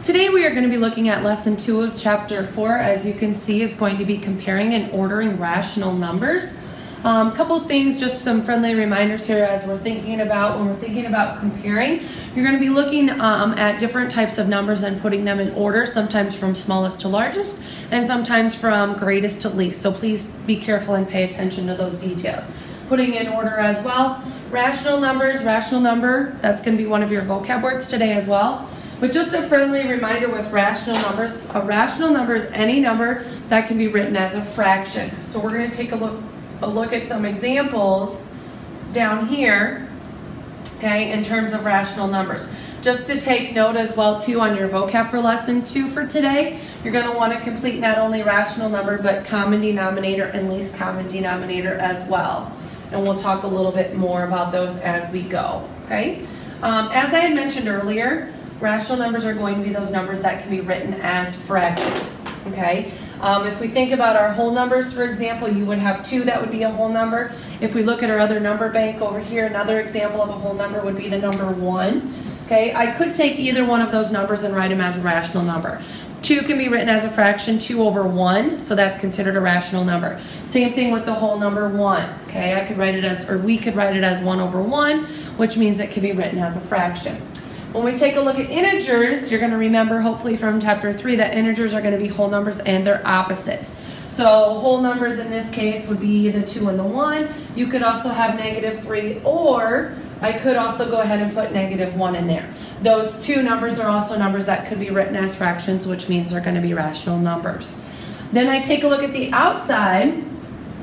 Today we are going to be looking at lesson 2 of chapter 4. As you can see, is going to be comparing and ordering rational numbers. Couple things, just some friendly reminders here as we're thinking about when we're thinking about comparing. You're going to be looking at different types of numbers and putting them in order, sometimes from smallest to largest and sometimes from greatest to least. So please be careful and pay attention to those details. Putting in order as well. Rational numbers, rational number, that's going to be one of your vocab words today as well. But just a friendly reminder with rational numbers, a rational number is any number that can be written as a fraction. So we're going to take a look at some examples down here, okay, in terms of rational numbers. Just to take note as well too on your vocab for lesson 2 for today, you're going to want to complete not only rational number but common denominator and least common denominator as well. And we'll talk a little bit more about those as we go, okay? As I had mentioned earlier, rational numbers are going to be those numbers that can be written as fractions, okay? If we think about our whole numbers, for example, you would have 2, that would be a whole number. If we look at our other number bank over here, another example of a whole number would be the number 1, okay? I could take either one of those numbers and write them as a rational number. 2 can be written as a fraction, 2 over 1, so that's considered a rational number. Same thing with the whole number 1, okay? I could write it as, or we could write it as 1 over 1, which means it can be written as a fraction. When we take a look at integers, you're going to remember hopefully from chapter 3 that integers are going to be whole numbers and their opposites. So whole numbers in this case would be the 2 and the 1. You could also have -3, or I could also go ahead and put -1 in there. Those two numbers are also numbers that could be written as fractions, which means they're going to be rational numbers. Then I take a look at the outside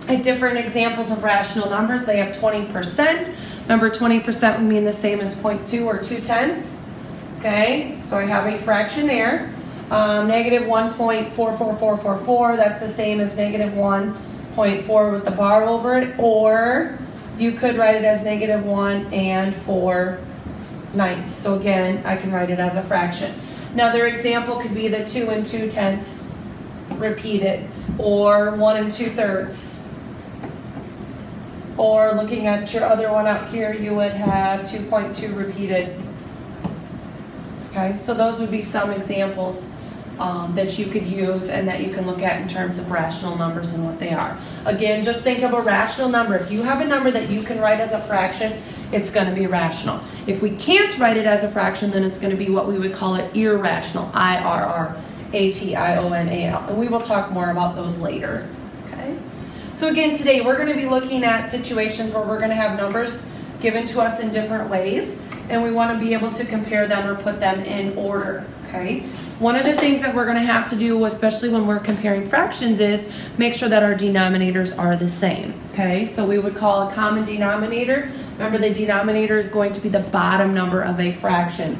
at different examples of rational numbers. They have 20%. Remember, 20% would mean the same as 0.2 or 2/10. Okay, so I have a fraction there. -1.44444, that's the same as -1.4 with the bar over it, or you could write it as -1 and 4/9. So again, I can write it as a fraction. Another example could be the 2 and 2/10 repeated, or 1 and 2/3. Or looking at your other one out here, you would have 2.2 repeated. Okay, so those would be some examples that you could use and that you can look at in terms of rational numbers and what they are. Again, just think of a rational number. If you have a number that you can write as a fraction, it's going to be rational. If we can't write it as a fraction, then it's going to be what we would call it irrational, I-R-R-A-T-I-O-N-A-L. And we will talk more about those later. Okay. So again, today we're going to be looking at situations where we're going to have numbers given to us in different ways, and we want to be able to compare them or put them in order, okay? One of the things that we're going to have to do, especially when we're comparing fractions, is make sure that our denominators are the same, okay? So we would call a common denominator. Remember, the denominator is going to be the bottom number of a fraction.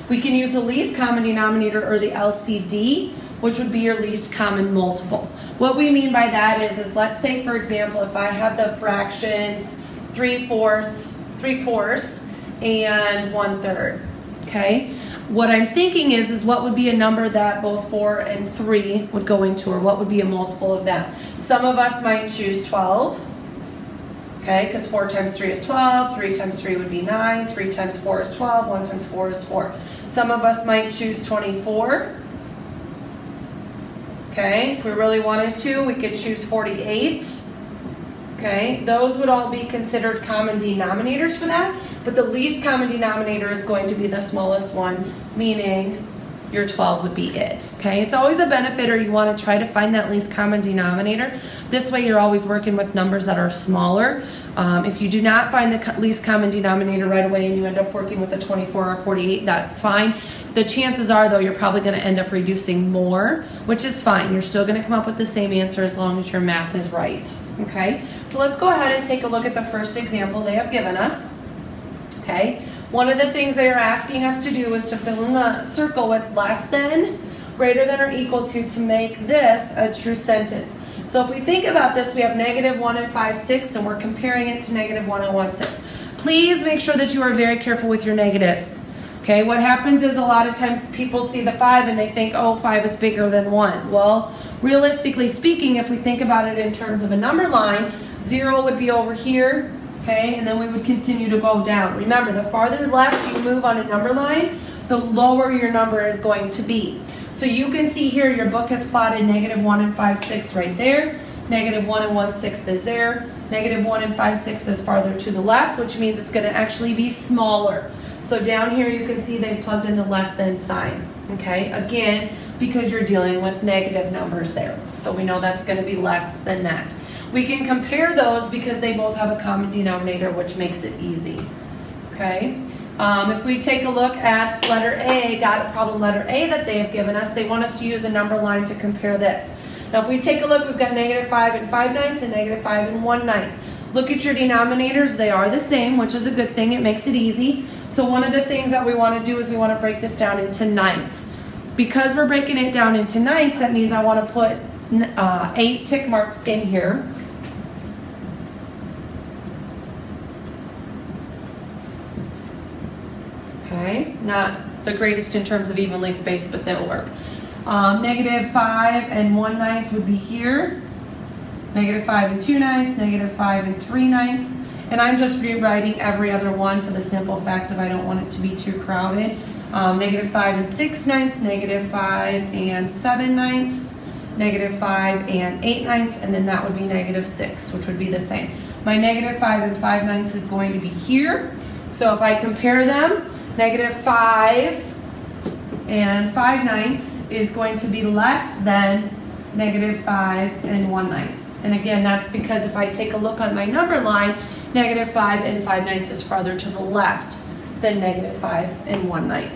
We can use the least common denominator, or the LCD, which would be your least common multiple. What we mean by that is let's say, for example, if I had the fractions 3/4 and 1/3, okay? What I'm thinking is what would be a number that both 4 and 3 would go into, or what would be a multiple of them? Some of us might choose 12, okay, because 4 times 3 is 12, 3 times 3 would be 9, 3 times 4 is 12, 1 times 4 is 4. Some of us might choose 24, okay? If we really wanted to, we could choose 48. Okay, those would all be considered common denominators for that, but the least common denominator is going to be the smallest one, meaning your 12 would be it. Okay, it's always a benefit, or you want to try to find that least common denominator. This way you're always working with numbers that are smaller. If you do not find the least common denominator right away and you end up working with a 24 or 48, that's fine. The chances are, though, you're probably going to end up reducing more, which is fine. You're still going to come up with the same answer as long as your math is right. Okay, so let's go ahead and take a look at the first example they have given us. Okay, one of the things they are asking us to do is to fill in the circle with less than, greater than, or equal to make this a true sentence. So if we think about this, we have -1 and 5/6, and we're comparing it to -1 and 1/6. Please make sure that you are very careful with your negatives. Okay, what happens is a lot of times people see the 5 and they think, oh, 5 is bigger than 1. Well, realistically speaking, if we think about it in terms of a number line, 0 would be over here, okay, and then we would continue to go down. Remember, the farther left you move on a number line, the lower your number is going to be. So you can see here your book has plotted -1 5/6 right there, -1 1/6 is there, -1 5/6 is farther to the left, which means it's going to actually be smaller. So down here you can see they've plugged in the less than sign, okay? Again, because you're dealing with negative numbers there. So we know that's going to be less than that. We can compare those because they both have a common denominator, which makes it easy, okay? If we take a look at letter A, got problem letter A that they have given us, they want us to use a number line to compare this. Now if we take a look, we've got -5 and 5/9 and -5 and 1/9. Look at your denominators, they are the same, which is a good thing, it makes it easy. So one of the things that we want to do is we want to break this down into ninths. Because we're breaking it down into ninths, that means I want to put 8 tick marks in here. Okay, not the greatest in terms of evenly spaced, but they'll work. -5 and 1/9 would be here. -5 and 2/9, -5 and 3/9. And I'm just rewriting every other one for the simple fact that I don't want it to be too crowded. -5 and 6/9, -5 and 7/9, -5 and 8/9, and then that would be -6, which would be the same. My -5 and 5/9 is going to be here. So if I compare them, -5 and 5/9 is going to be less than -5 and 1/9. And again, that's because if I take a look on my number line, -5 and 5/9 is farther to the left than -5 and 1/9.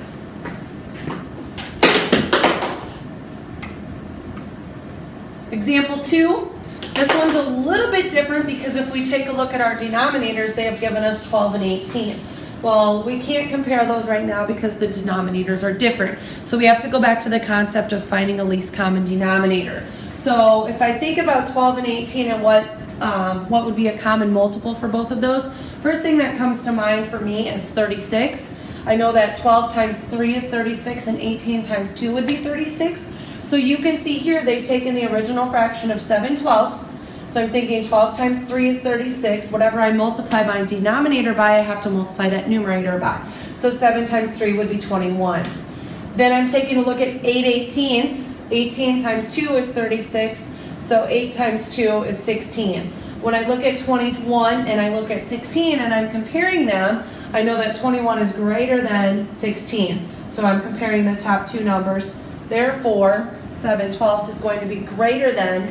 Example 2. This one's a little bit different because if we take a look at our denominators, they have given us 12 and 18. Well, we can't compare those right now because the denominators are different. So we have to go back to the concept of finding a least common denominator. So if I think about 12 and 18 and what would be a common multiple for both of those, first thing that comes to mind for me is 36. I know that 12 times 3 is 36 and 18 times 2 would be 36. So you can see here they've taken the original fraction of 7/12. So I'm thinking 12 times 3 is 36. Whatever I multiply my denominator by, I have to multiply that numerator by. So 7 times 3 would be 21. Then I'm taking a look at 8/18. 18 times 2 is 36. So 8 times 2 is 16. When I look at 21 and I look at 16 and I'm comparing them, I know that 21 is greater than 16. So I'm comparing the top two numbers. Therefore, 7/12 is going to be greater than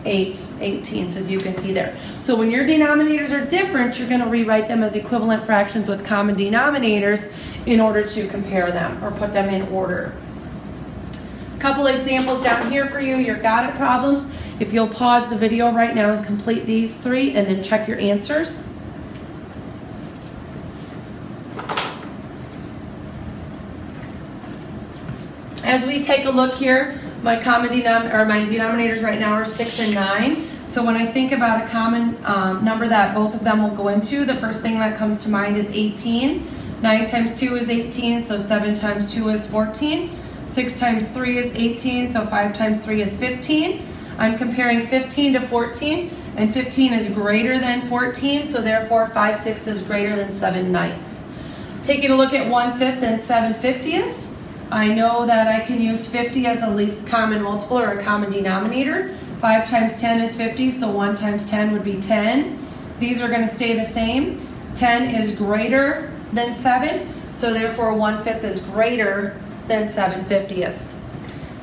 8/18, as you can see there. So when your denominators are different, you're going to rewrite them as equivalent fractions with common denominators in order to compare them or put them in order. A couple examples down here for you, your got it problems. If you'll pause the video right now and complete these 3 and then check your answers. As we take a look here, my denominators right now are 6 and 9. So when I think about a common number that both of them will go into, the first thing that comes to mind is 18. 9 times 2 is 18, so 7 times 2 is 14. 6 times 3 is 18, so 5 times 3 is 15. I'm comparing 15 to 14, and 15 is greater than 14, so therefore 5/6 is greater than 7/9. Taking a look at 1/5 and 7/50ths, I know that I can use 50 as a least common multiple or a common denominator. 5 times 10 is 50, so 1 times 10 would be 10. These are going to stay the same. 10 is greater than 7, so therefore 1/5 is greater than 7/50ths.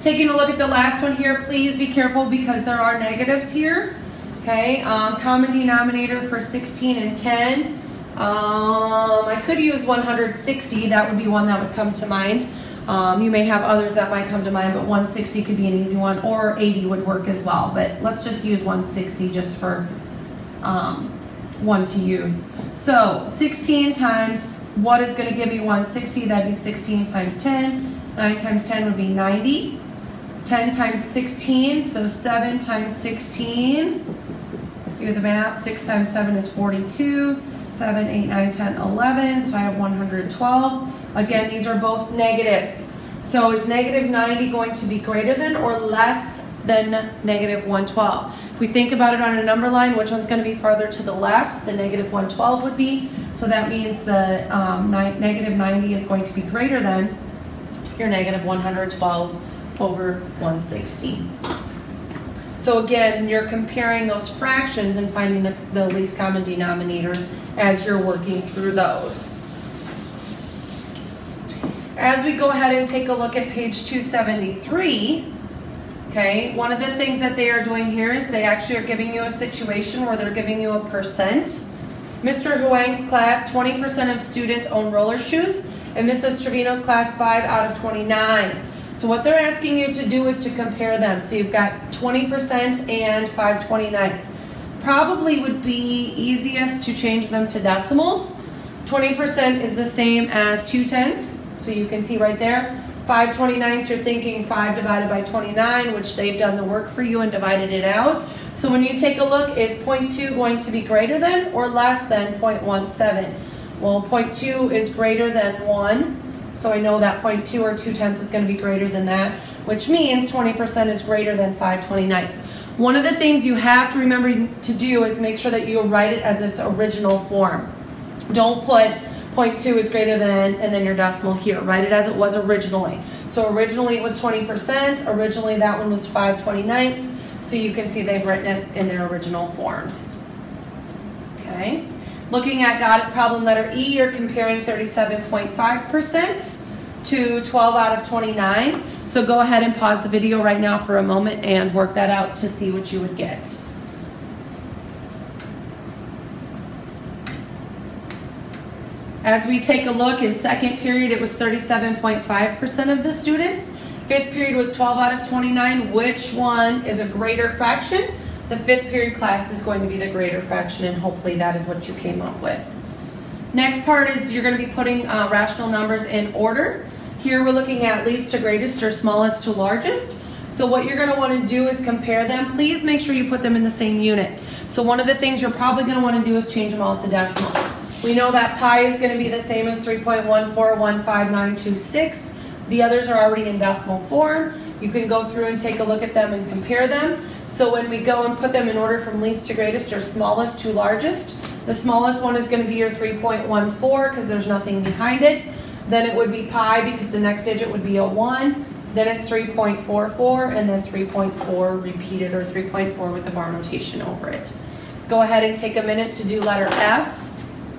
Taking a look at the last one here, please be careful because there are negatives here. Okay, common denominator for 16 and 10. I could use 160, that would be one that would come to mind. You may have others that might come to mind, but 160 could be an easy one, or 80 would work as well. But let's just use 160 just for one to use. So 16 times what is going to give you 160? That'd be 16 times 10. 9 times 10 would be 90. 10 times 16, so 7 times 16. Do the math. 6 times 7 is 42. 7, 8, 9, 10, 11. So I have 112. Again, these are both negatives. So is negative 90 going to be greater than or less than negative 112? If we think about it on a number line, which one's going to be farther to the left? The negative 112 would be. So So that means the negative 90 is going to be greater than your negative 112 over 160. So again, you're comparing those fractions and finding the least common denominator as you're working through those. As we go ahead and take a look at page 273, okay, one of the things that they are doing here is they actually are giving you a situation where they're giving you a percent. Mr. Huang's class, 20% of students own roller shoes, and Mrs. Trevino's class, 5 out of 29. So what they're asking you to do is to compare them. So you've got 20% and 5/29. Probably would be easiest to change them to decimals. 20% is the same as 2/10, so you can see right there. 5/29, you're thinking 5 divided by 29, which they've done the work for you and divided it out. So when you take a look, is 0.2 going to be greater than or less than 0.17? Well, 0.2 is greater than 1. So I know that 0.2 or 2/10 is going to be greater than that, which means 20% is greater than 5/29. One of the things you have to remember to do is make sure that you write it as its original form. Don't put 0.2 is greater than and then your decimal here. Write it as it was originally. So originally it was 20%. Originally that one was 5/29. So you can see they've written it in their original forms. Okay. Looking at got it problem letter E, you're comparing 37.5% to 12 out of 29. So go ahead and pause the video right now for a moment and work that out to see what you would get. As we take a look, in second period it was 37.5% of the students. Fifth period was 12 out of 29. Which one is a greater fraction? The fifth period class is going to be the greater fraction, and hopefully that is what you came up with. Next part is you're going to be putting rational numbers in order. Here we're looking at least to greatest or smallest to largest. So what you're going to want to do is compare them. Please make sure you put them in the same unit. So one of the things you're probably going to want to do is change them all to decimals. We know that pi is going to be the same as 3.1415926. The others are already in decimal form. You can go through and take a look at them and compare them. So when we go and put them in order from least to greatest or smallest to largest, the smallest one is going to be your 3.14 because there's nothing behind it. Then it would be pi because the next digit would be a 1. Then it's 3.44 and then 3.4 repeated, or 3.4 with the bar notation over it. Go ahead and take a minute to do letter F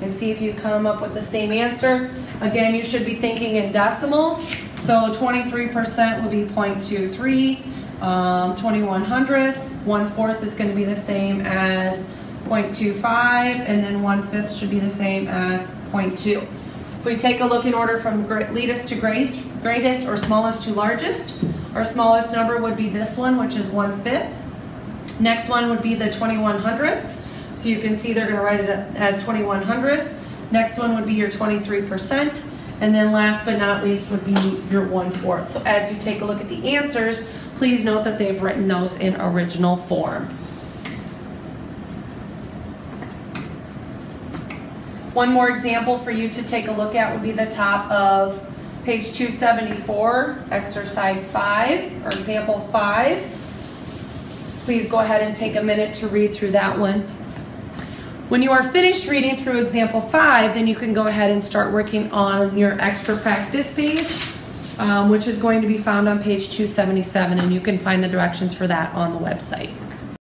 and see if you come up with the same answer. Again, you should be thinking in decimals. So 23% would be 0.23. 21 hundredths, 1/4 is going to be the same as 0.25, and then 1/5 should be the same as 0.2. If we take a look in order from least to greatest or smallest to largest, our smallest number would be this one, which is 1/5. Next one would be the 21 hundredths. So you can see they're going to write it as 21 hundredths. Next one would be your 23%. And then last but not least would be your 1/4. So as you take a look at the answers, please note that they've written those in original form. One more example for you to take a look at would be the top of page 274, exercise 5, or example 5. Please go ahead and take a minute to read through that one. When you are finished reading through example 5, then you can go ahead and start working on your extra practice page, which is going to be found on page 277, and you can find the directions for that on the website.